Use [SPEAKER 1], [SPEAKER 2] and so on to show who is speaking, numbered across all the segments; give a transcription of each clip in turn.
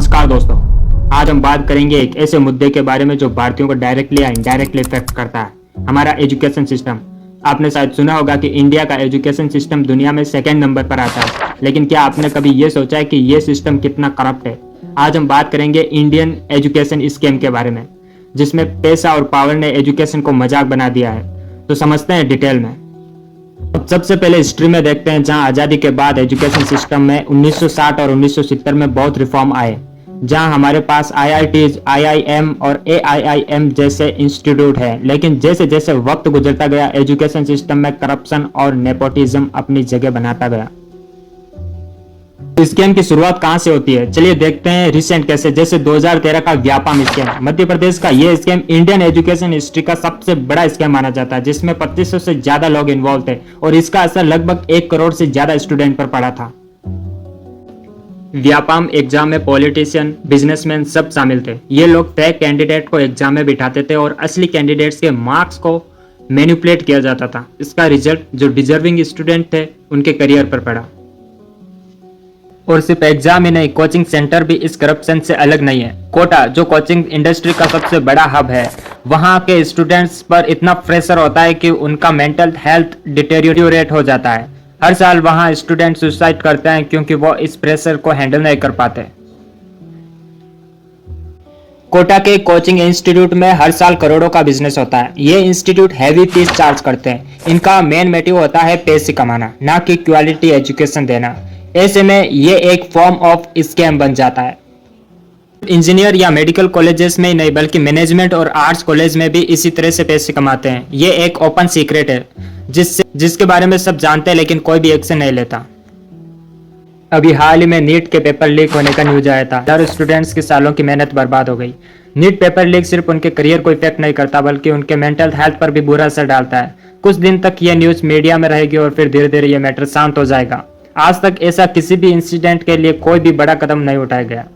[SPEAKER 1] नमस्कार दोस्तों, आज हम बात करेंगे एक ऐसे मुद्दे के बारे में जो भारतीयों को डायरेक्टली या इनडायरेक्टली इफेक्ट करता है, हमारा एजुकेशन सिस्टम। आपने शायद सुना होगा कि इंडिया का एजुकेशन सिस्टम दुनिया में सेकंड नंबर पर आता है, लेकिन क्या आपने कभी ये सोचा है कि ये सिस्टम कितना करप्ट है? आज हम बात करेंगे इंडियन एजुकेशन स्कीम के बारे में, जिसमें पैसा और पावर ने एजुकेशन को मजाक बना दिया है। तो समझते हैं डिटेल में। अब सबसे पहले हिस्ट्री में देखते हैं, जहां आज़ादी के बाद एजुकेशन सिस्टम में 1960 और 1970 में बहुत रिफॉर्म आए, जहां हमारे पास IITs, IIM और AIIM जैसे इंस्टीट्यूट हैं। लेकिन जैसे जैसे वक्त गुजरता गया, एजुकेशन सिस्टम में करप्शन और नेपोटिज्म अपनी जगह बनाता गया। स्कैम की शुरुआत कहां से होती है? चलिए देखते हैं रिसेंट केसेस, जैसे 2013 का व्यापम स्कैम। मध्य प्रदेश का यह स्कैम इंडियन एजुकेशन हिस्ट्री का सबसे बड़ा स्कैम माना जाता है, जिसमें 2500 से ज्यादा लोग इन्वॉल्व थे और इसका असर लगभग 1 करोड़ से ज्यादा स्टूडेंट पर पड़ा था। व्यापम एग्जाम में पॉलिटिशियन, बिजनेसमैन सब शामिल थे। ये लोग फेक कैंडिडेट को एग्जाम में बिठाते थे और असली कैंडिडेट्स के मार्क्स को मैनिपुलेट किया जाता था। इसका रिजल्ट जो डिजर्विंग स्टूडेंट थे उनके करियर पर पड़ा। और सिर्फ एग्जाम ही नहीं, कोचिंग सेंटर भी इस करप्शन से अलग नहीं है। कोटा, जो कोचिंग इंडस्ट्री का सबसे बड़ा हब है, वहां के स्टूडेंट्स पर इतना प्रेशर होता है कि उनका मेंटल हेल्थ डिटेरियोरेट हो जाता है। हर साल वहां स्टूडेंट सुसाइड करते हैं क्योंकि वो इस प्रेशर को हैंडल नहीं कर पाते। कोटा के कोचिंग इंस्टीट्यूट में हर साल करोड़ों का बिजनेस होता है। ये इंस्टीट्यूट हैवी फीस चार्ज करते हैं। इनका मेन मोटिव होता है पैसे कमाना, ना कि क्वालिटी एजुकेशन देना। ऐसे में ये एक फॉर्म ऑफ स्कैम बन जाता है। इंजीनियर या मेडिकल कॉलेजेस में ही नहीं, बल्कि मैनेजमेंट और आर्ट्स कॉलेज में भी इसी तरह से पैसे कमाते हैं। ये एक ओपन सीक्रेट है जिसके बारे में सब जानते हैं, लेकिन कोई भी एक्शन नहीं लेता। अभी हाल ही में नीट के पेपर लीक होने का न्यूज आया था। हजारों स्टूडेंट्स की सालों की मेहनत बर्बाद हो गई। नीट पेपर लीक सिर्फ उनके करियर को इफेक्ट नहीं करता, बल्कि उनके मेंटल हेल्थ पर भी बुरा असर डालता है। कुछ दिन तक ये न्यूज मीडिया में रहेगी और फिर धीरे धीरे ये मैटर शांत हो जाएगा। आज तक ऐसा किसी भी इंसिडेंट के लिए कोई भी बड़ा कदम नहीं उठाया गया।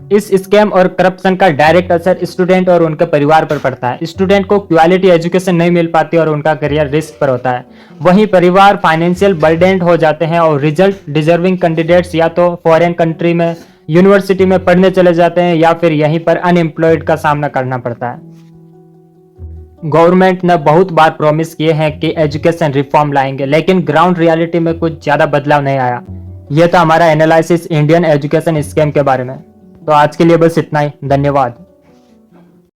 [SPEAKER 1] इस स्कैम और करप्शन का डायरेक्ट असर स्टूडेंट और उनके परिवार पर पड़ता है। स्टूडेंट को क्वालिटी एजुकेशन नहीं मिल पाती और उनका करियर रिस्क पर होता है। वहीं परिवार फाइनेंशियल बर्डेन्ड हो जाते हैं और रिजल्ट डिजर्विंग कैंडिडेट्स या तो फॉरेन कंट्री में यूनिवर्सिटी में पढ़ने चले जाते हैं या फिर यहीं पर अनएम्प्लॉयड का सामना करना पड़ता है। गवर्नमेंट ने बहुत बार प्रॉमिस किए हैं कि एजुकेशन रिफॉर्म लाएंगे, लेकिन ग्राउंड रियलिटी में कुछ ज्यादा बदलाव नहीं आया। यह था हमारा एनालिसिस इंडियन एजुकेशन स्कीम के बारे में। तो आज के लिए बस इतना ही। धन्यवाद।